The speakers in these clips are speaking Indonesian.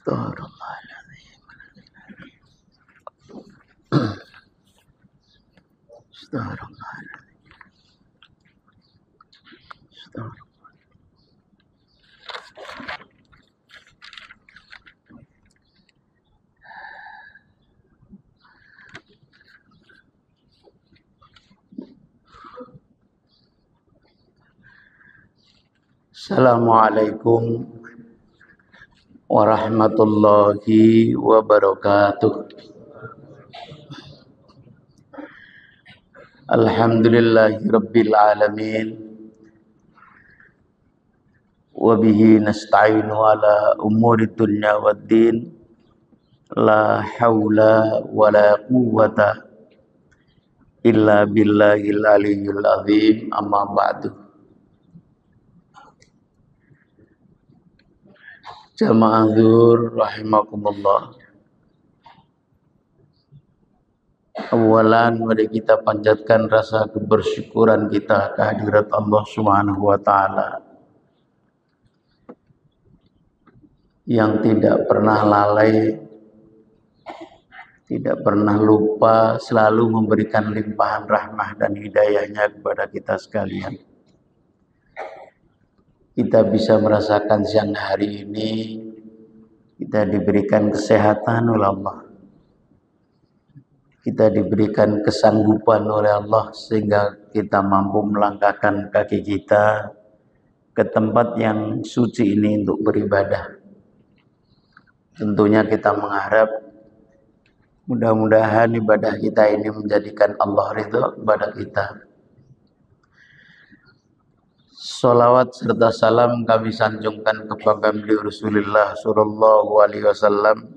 Astagfirullahaladzim. Astagfirullahaladzim. Astagfirullah. Assalamualaikum warahmatullahi wabarakatuh. Alhamdulillahi rabbil alamin. Wa bihi nasta'inu ala umuri dunya waddin. La hawla wa la quwwata illa billahil aliyyil azim. Amma ba'du. Jamaah zuhur rahimakumullah. Awalan mari kita panjatkan rasa kebersyukuran kita kehadirat Allah Subhanahu wa taala yang tidak pernah lalai, tidak pernah lupa, selalu memberikan limpahan rahmah dan hidayahnya kepada kita sekalian. Kita bisa merasakan siang hari ini, kita diberikan kesehatan oleh Allah. Kita diberikan kesanggupan oleh Allah sehingga kita mampu melangkahkan kaki kita ke tempat yang suci ini untuk beribadah. Tentunya kita mengharap mudah-mudahan ibadah kita ini menjadikan Allah ridha kepada kita. Salawat serta salam kami sanjungkan kepada beliau Rasulullah sallallahu alaihi wasallam,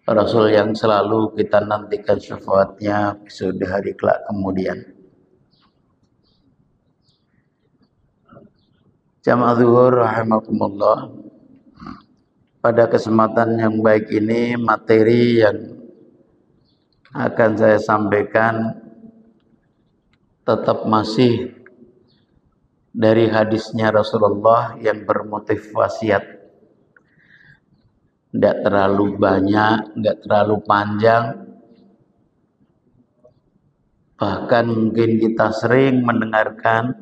Rasul yang selalu kita nantikan syafaatnya pada hari kelak kemudian. Jamaah zuhur rahimakumullah. Pada kesempatan yang baik ini, materi yang akan saya sampaikan tetap masih dari hadisnya Rasulullah yang bermotif wasiat. Tidak terlalu banyak, tidak terlalu panjang. Bahkan mungkin kita sering mendengarkan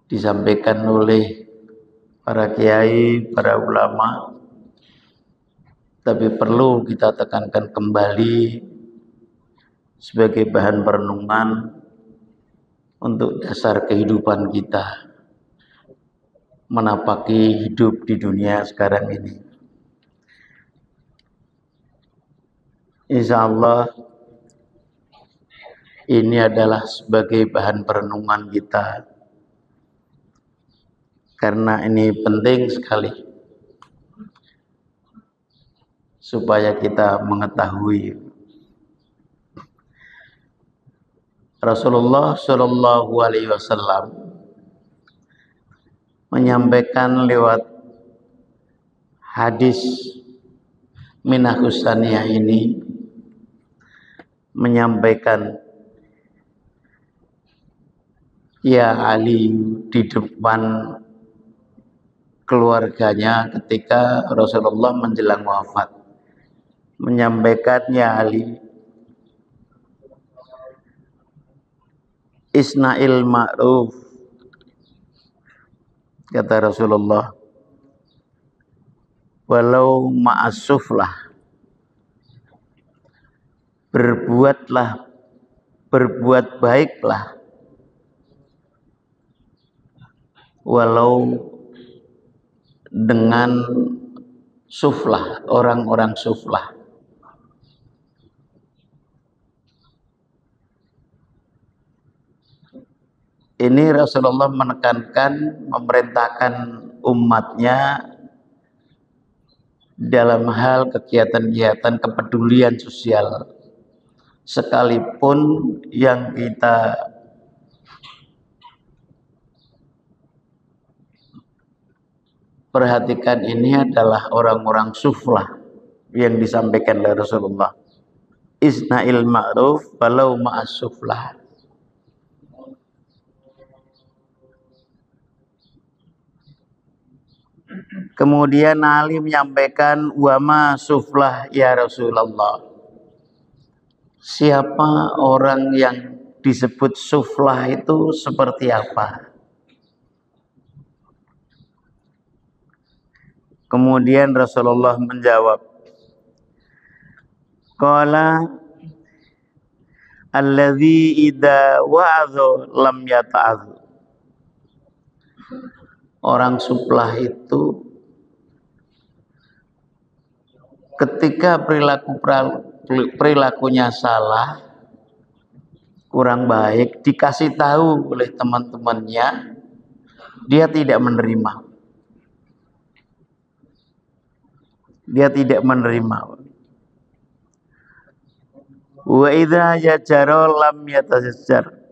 disampaikan oleh para kiai, para ulama. Tapi perlu kita tekankan kembali sebagai bahan perenungan untuk dasar kehidupan kita menapaki hidup di dunia sekarang ini. Insya Allah ini adalah sebagai bahan perenungan kita, karena ini penting sekali supaya kita mengetahui Rasulullah Shallallahu Alaihi Wasallam menyampaikan lewat hadis Minahus Saniyah ini, menyampaikan, ya Ali, di depan keluarganya ketika Rasulullah menjelang wafat, menyampaikan, ya Ali, Isna'il ma'ruf, kata Rasulullah, walau ma'asuflah, berbuatlah, berbuat baiklah, walau dengan suflah, orang-orang suflah. Ini Rasulullah menekankan, memerintahkan umatnya dalam hal kegiatan-kegiatan kepedulian sosial, sekalipun yang kita perhatikan ini adalah orang-orang suflah yang disampaikan oleh Rasulullah. Isna'il ma'ruf walau ma'as suflah. Kemudian Ali menyampaikan, wa ma suflah ya Rasulullah. Siapa orang yang disebut suflah itu seperti apa? Kemudian Rasulullah menjawab, qala alladzi idza wa'adha lam yata'adh. Orang suflah itu ketika perilakunya salah, kurang baik, dikasih tahu oleh teman-temannya, dia tidak menerima. Dia tidak menerima. Wa idza yajara lam yatasajjar.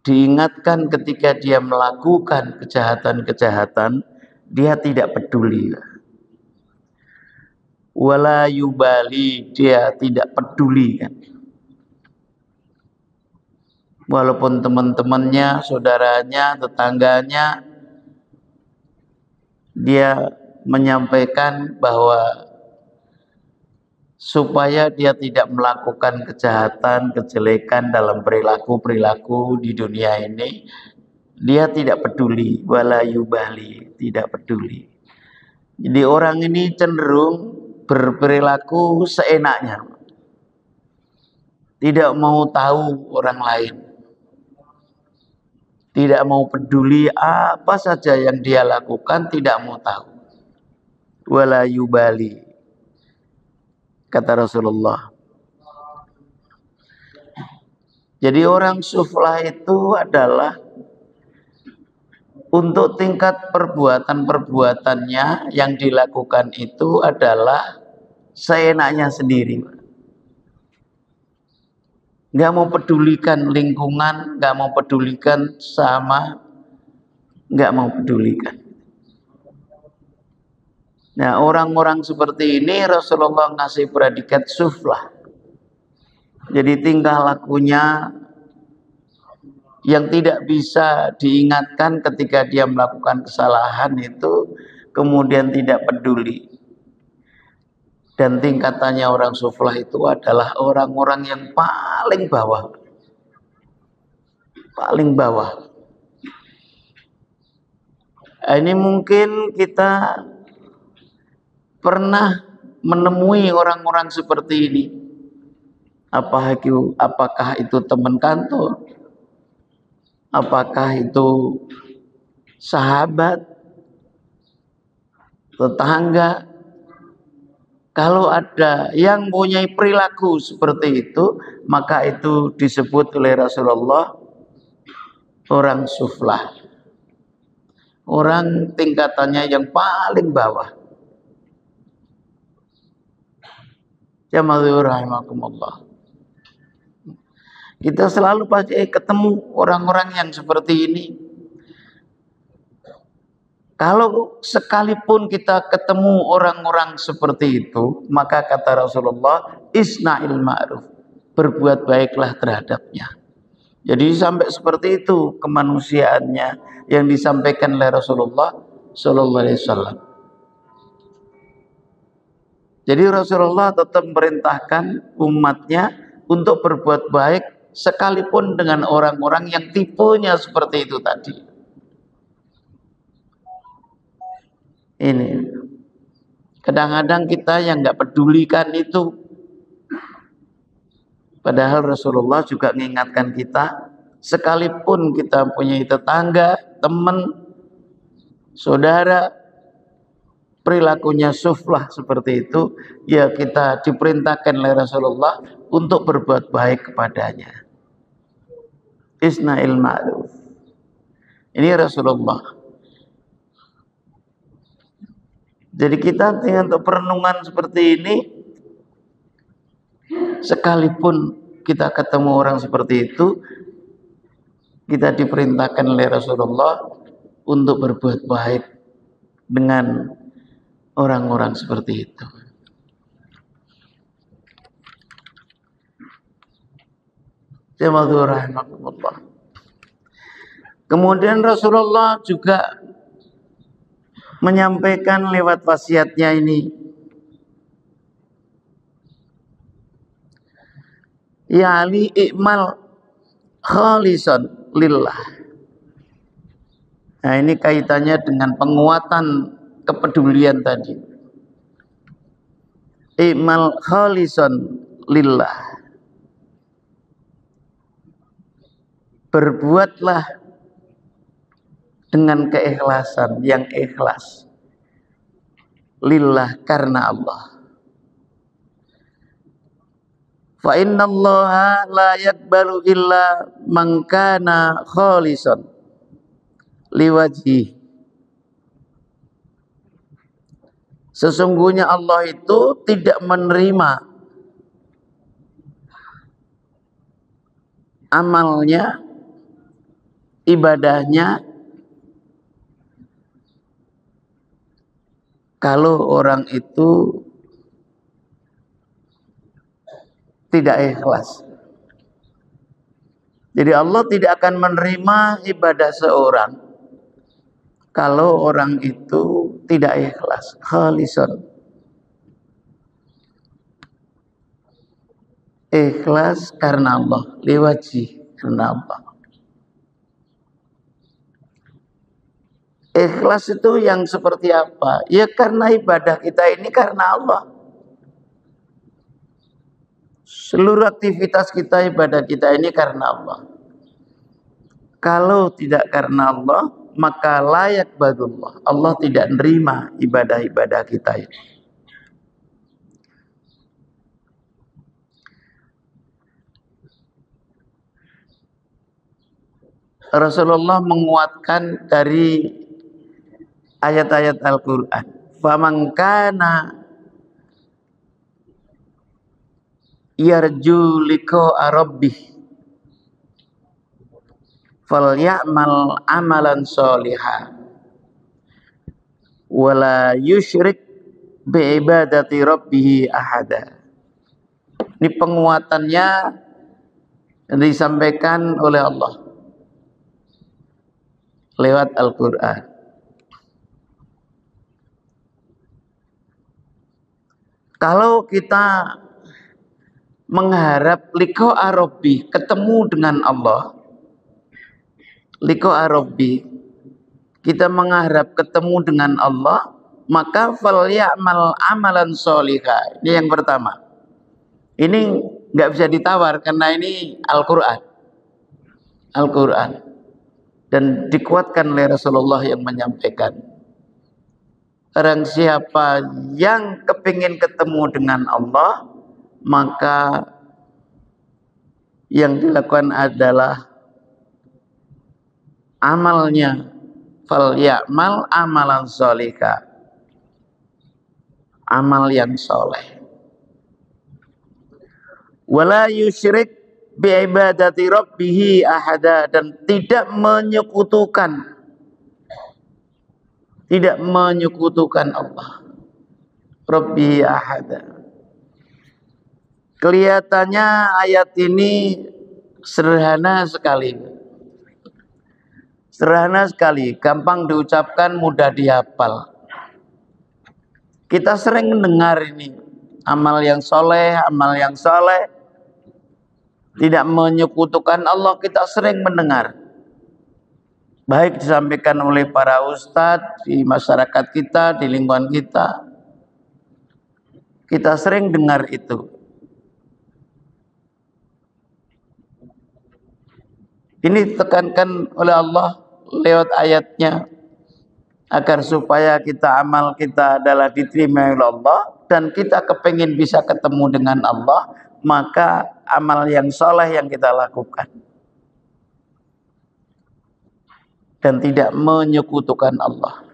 Diingatkan ketika dia melakukan kejahatan-kejahatan, dia tidak peduli. Wala yubali, dia tidak peduli kan. Walaupun teman-temannya, saudaranya, tetangganya, dia menyampaikan bahwa supaya dia tidak melakukan kejahatan, kejelekan dalam perilaku di dunia ini, dia tidak peduli, wala yubali, tidak peduli. Jadi orang ini cenderung berperilaku seenaknya, tidak mau tahu orang lain, tidak mau peduli apa saja yang dia lakukan, tidak mau tahu. Wala yubali, kata Rasulullah. Jadi orang suflah itu adalah untuk tingkat perbuatan-perbuatannya yang dilakukan itu adalah seenaknya sendiri. Nggak mau pedulikan lingkungan, nggak mau pedulikan sama, nggak mau pedulikan. Nah, orang-orang seperti ini Rasulullah ngasih predikat suflah. Jadi tingkah lakunya yang tidak bisa diingatkan ketika dia melakukan kesalahan itu, kemudian tidak peduli. Dan tingkatannya orang suflah itu adalah orang-orang yang paling bawah. Paling bawah. Ini mungkin kita pernah menemui orang-orang seperti ini. Apakah itu teman kantor? Apakah itu sahabat? Tetangga? Kalau ada yang mempunyai perilaku seperti itu, maka itu disebut oleh Rasulullah orang suflah. Orang tingkatannya yang paling bawah. Jamaah rahimakumullah. Kita selalu pasti ketemu orang-orang yang seperti ini. Kalau sekalipun kita ketemu orang-orang seperti itu, maka kata Rasulullah, isna'il ma'ruf, berbuat baiklah terhadapnya. Jadi sampai seperti itu kemanusiaannya yang disampaikan oleh Rasulullah Sallallahu Alaihi Wasallam. Jadi Rasulullah tetap memerintahkan umatnya untuk berbuat baik sekalipun dengan orang-orang yang tipenya seperti itu tadi. Ini kadang-kadang kita yang nggak pedulikan itu, padahal Rasulullah juga mengingatkan kita, sekalipun kita punya tetangga, teman, saudara, perilakunya suflah seperti itu, ya kita diperintahkan oleh Rasulullah untuk berbuat baik kepadanya. Isna'il ma'ruf. Ini Rasulullah. Jadi kita untuk perenungan seperti ini, sekalipun kita ketemu orang seperti itu, kita diperintahkan oleh Rasulullah untuk berbuat baik dengan orang-orang seperti itu. Jamaah rahimakumullah. Kemudian Rasulullah juga menyampaikan lewat wasiatnya ini, ya Ali i'mal khalisan lillah. Nah, ini kaitannya dengan penguatan kepedulian tadi. I'mal khalisan lillah. Berbuatlah dengan keikhlasan yang ikhlas. Lillah, karena Allah. Fa innallaha la yaqbalu illa man kana khalisan liwajhi. Sesungguhnya Allah itu tidak menerima amalnya, ibadahnya, kalau orang itu tidak ikhlas. Jadi Allah tidak akan menerima ibadah seorang kalau orang itu tidak ikhlas, khalisan. Ikhlas karena Allah, liwajhi, karena Allah. Ikhlas itu yang seperti apa? Ya karena ibadah kita ini karena Allah. Seluruh aktivitas kita, ibadah kita ini karena Allah. Kalau tidak karena Allah, maka layak badullah. Allah tidak menerima ibadah-ibadah kita ini. Rasulullah menguatkan dari ayat-ayat Al-Quran. Faman kana yarju liqa'a rabbih falyamal amalan sholihan wala yusyrik biibadati rabbih ahada. Ini penguatannya disampaikan oleh Allah lewat Al-Quran. Kalau kita mengharap liqa'a rabbi, ketemu dengan Allah, liqa'a rabbi, kita mengharap ketemu dengan Allah, maka falyamal amalan sholiha. Ini yang pertama. Ini nggak bisa ditawar karena ini Al-Quran. Al-Quran. Dan dikuatkan oleh Rasulullah yang menyampaikan. Orang siapa yang kepingin ketemu dengan Allah, maka yang dilakukan adalah amalnya, falyamal amalan sholika, amal yang soleh. Wala yusyrik biibadati rabbih ahada, dan tidak menyekutukan Allah. Rabbi ahada. Kelihatannya ayat ini sederhana sekali. Sederhana sekali, gampang diucapkan, mudah dihafal. Kita sering mendengar ini, amal yang soleh, tidak menyekutukan Allah, kita sering mendengar. Baik disampaikan oleh para ustadz di masyarakat kita, di lingkungan kita. Kita sering dengar itu. Ini ditekankan oleh Allah lewat ayatnya, agar supaya amal kita adalah diterima oleh Allah, dan kita kepingin bisa ketemu dengan Allah, maka amal yang soleh yang kita lakukan. Dan tidak menyekutukan Allah.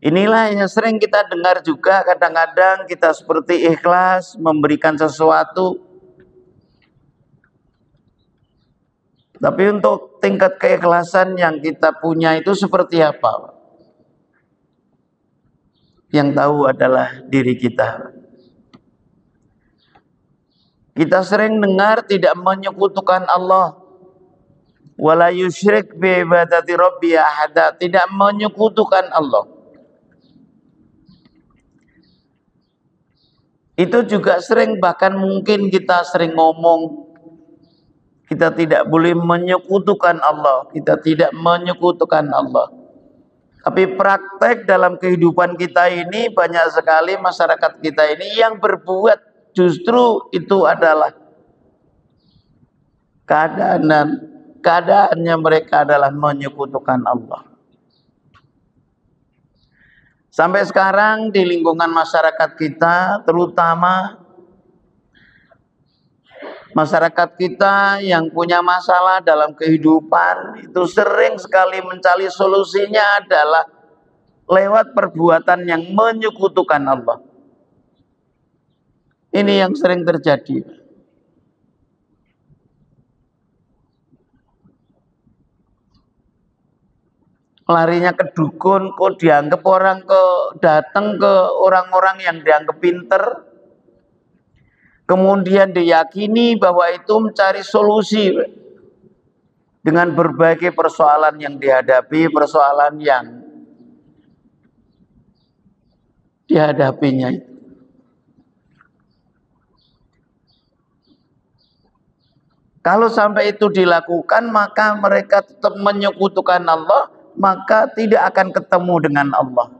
Inilah yang sering kita dengar juga, kadang-kadang kita seperti ikhlas memberikan sesuatu, tapi untuk tingkat keikhlasan yang kita punya itu seperti apa? Yang tahu adalah diri kita. Kita sering dengar tidak menyekutukan Allah. wala yusyrik bi ibadati rabbi ahada, tidak menyekutukan Allah. Itu juga sering, bahkan mungkin kita sering ngomong, kita tidak boleh menyekutukan Allah, kita tidak menyekutukan Allah. Tapi praktek dalam kehidupan kita ini banyak sekali masyarakat kita ini yang berbuat justru itu adalah keadaannya mereka adalah menyekutukan Allah. Sampai sekarang di lingkungan masyarakat kita, terutama masyarakat kita yang punya masalah dalam kehidupan, itu sering sekali mencari solusinya adalah lewat perbuatan yang menyekutukan Allah. Ini yang sering terjadi. Larinya ke dukun, kok dianggap orang datang ke orang-orang yang dianggap pinter, kemudian diyakini bahwa itu mencari solusi dengan berbagai persoalan yang dihadapi, persoalan yang dihadapinya. Kalau sampai itu dilakukan, maka mereka tetap menyekutukan Allah, maka tidak akan ketemu dengan Allah.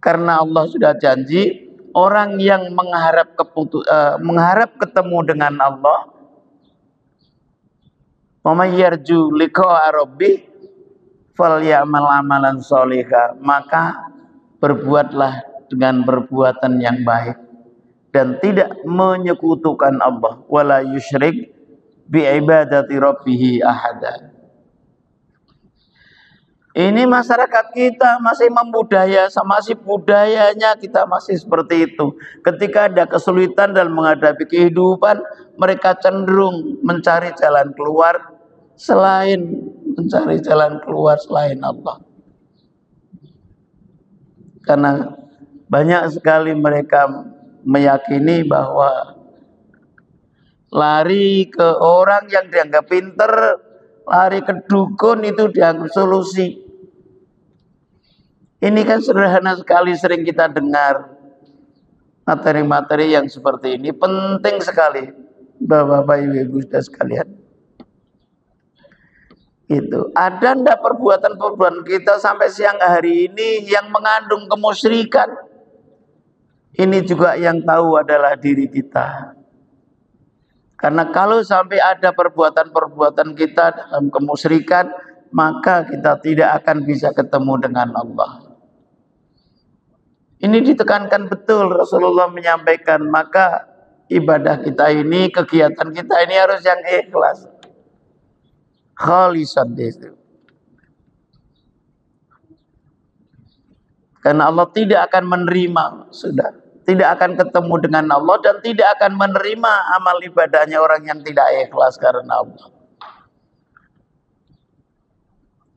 Karena Allah sudah janji, orang yang mengharap ketemu dengan Allah, wa may yarju liqa'a rabbih falyamal amalan sholiha, maka berbuatlah dengan perbuatan yang baik dan tidak menyekutukan Allah, wala yusyrik bi ibadati rabbih ahada. Ini masyarakat kita masih masih budayanya kita masih seperti itu. Ketika ada kesulitan dalam menghadapi kehidupan, mereka cenderung mencari jalan keluar selain Allah. Karena banyak sekali mereka meyakini bahwa lari ke orang yang dianggap pinter, lari ke dukun itu dianggap solusi. Ini kan sederhana sekali, sering kita dengar materi-materi yang seperti ini. Penting sekali Bapak-bapak, Ibu-ibu sudah sekalian. Itu ada ndak perbuatan-perbuatan kita sampai siang hari ini yang mengandung kemusyrikan? Ini juga yang tahu adalah diri kita. Karena kalau sampai ada perbuatan-perbuatan kita dalam kemusyrikan, maka kita tidak akan bisa ketemu dengan Allah. Ini ditekankan betul, Rasulullah menyampaikan, maka ibadah kita ini, kegiatan kita ini harus yang ikhlas, khalisan itu. Karena Allah tidak akan menerima, tidak akan ketemu dengan Allah dan tidak akan menerima amal ibadahnya orang yang tidak ikhlas karena Allah.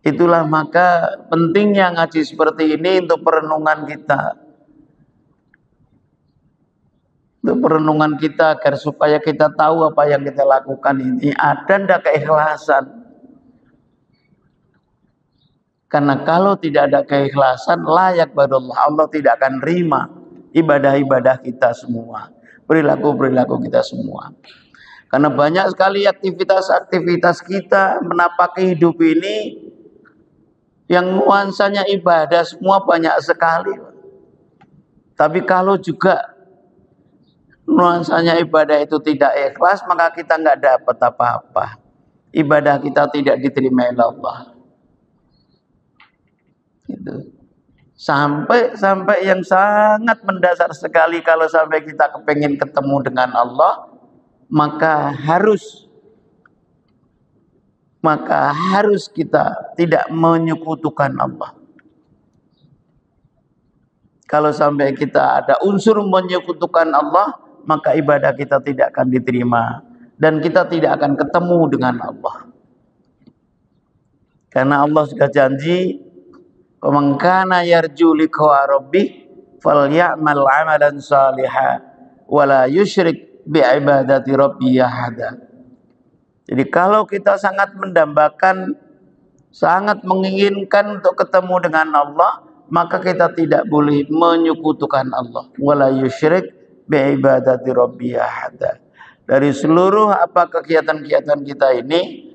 Itulah maka pentingnya ngaji seperti ini untuk perenungan kita. Untuk perenungan kita agar supaya kita tahu apa yang kita lakukan ini ada ndak keikhlasan. Karena kalau tidak ada keikhlasan, layak badallah, Allah tidak akan terima ibadah-ibadah kita semua, perilaku-perilaku kita semua. Karena banyak sekali aktivitas-aktivitas kita menapaki hidup ini yang nuansanya ibadah semua banyak sekali. Tapi kalau juga nuansanya ibadah itu tidak ikhlas, maka kita nggak dapat apa-apa. Ibadah kita tidak diterima oleh Allah. Gitu. Sampai yang sangat mendasar sekali, kalau sampai kita kepengen ketemu dengan Allah, maka harus kita tidak menyekutukan Allah. Kalau sampai kita ada unsur menyekutukan Allah, maka ibadah kita tidak akan diterima dan kita tidak akan ketemu dengan Allah. Karena Allah sudah janji, "Man kana yarju liqa'a rabbih falyamal 'amalan shalihan wa la yusyrik bi ibadati rabbih ahada." Jadi kalau kita sangat mendambakan, sangat menginginkan untuk ketemu dengan Allah, maka kita tidak boleh menyekutukan Allah. Wala yusyrik bi'ibadati rabbi ahada. Dari seluruh kegiatan-kegiatan kita ini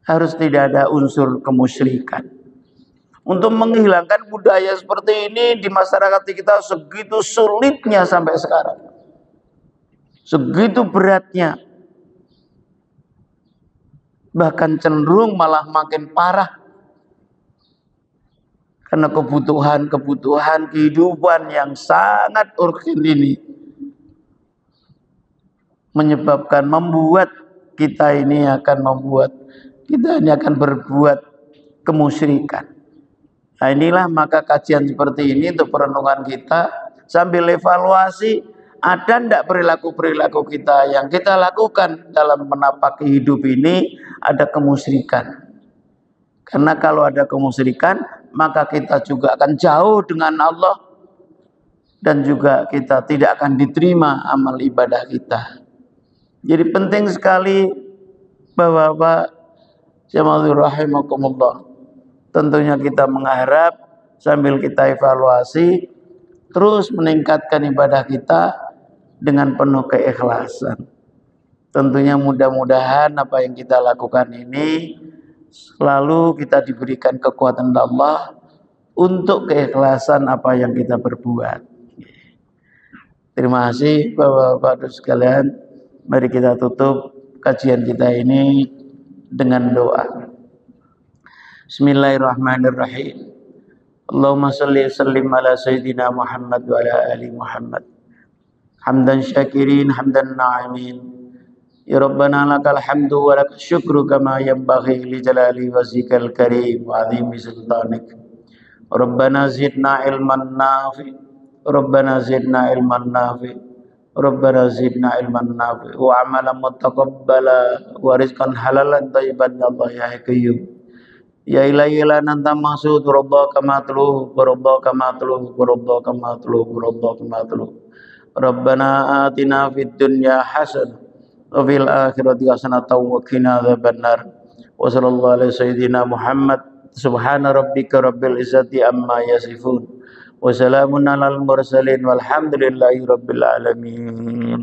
harus tidak ada unsur kemusyrikan. Untuk menghilangkan budaya seperti ini di masyarakat kita segitu sulitnya sampai sekarang. Segitu beratnya. Bahkan cenderung malah makin parah. Karena kebutuhan kehidupan yang sangat urgen ini membuat kita ini akan berbuat kemusyrikan. Nah, inilah maka kajian seperti ini untuk perenungan kita sambil evaluasi ada ndak perilaku-perilaku kita yang kita lakukan dalam menapaki hidup ini ada kemusyrikan. Karena kalau ada kemusyrikan, maka kita juga akan jauh dengan Allah dan juga kita tidak akan diterima amal ibadah kita. Jadi penting sekali Bapak-bapak jamaah rahimakumullah. Tentunya kita mengharap sambil kita evaluasi terus meningkatkan ibadah kita dengan penuh keikhlasan. Tentunya mudah-mudahan apa yang kita lakukan ini selalu kita diberikan kekuatan Allah untuk keikhlasan apa yang kita berbuat. Terima kasih Bapak-bapak sekalian. Mari kita tutup kajian kita ini dengan doa. Bismillahirrahmanirrahim. Allahumma salli sallim ala sayyidina Muhammad wa ala ali Muhammad. Hamdan syakirin, hamdan na'imin. Ya Rabbana lakal hamdu wa lakal syukru kama yanbaghi li jalali wajhikal karim wa azimi sultanik. Rabbana zidna ilman nafi. Rabbana zidna ilman nafi. Rabbana zidna ilman nafi wa amalan mutaqabbala wa rizqan halalan thayyiban ya Allah ya Qayyum. Ya ilahi la nanta maksud rabbaka matluh wa rabbaka matluh wa rabbaka matluh wa rabbaka matluh. Rabbana atina fid dunya hasanah wa fil akhirati hasanatan wa qina adzabannar. Wa sallallahu alaihi sayyidina Muhammad subhana rabbika rabbil izzati amma yasifun. Wassalamun alal mursalin walhamdulillahi rabbil alamin.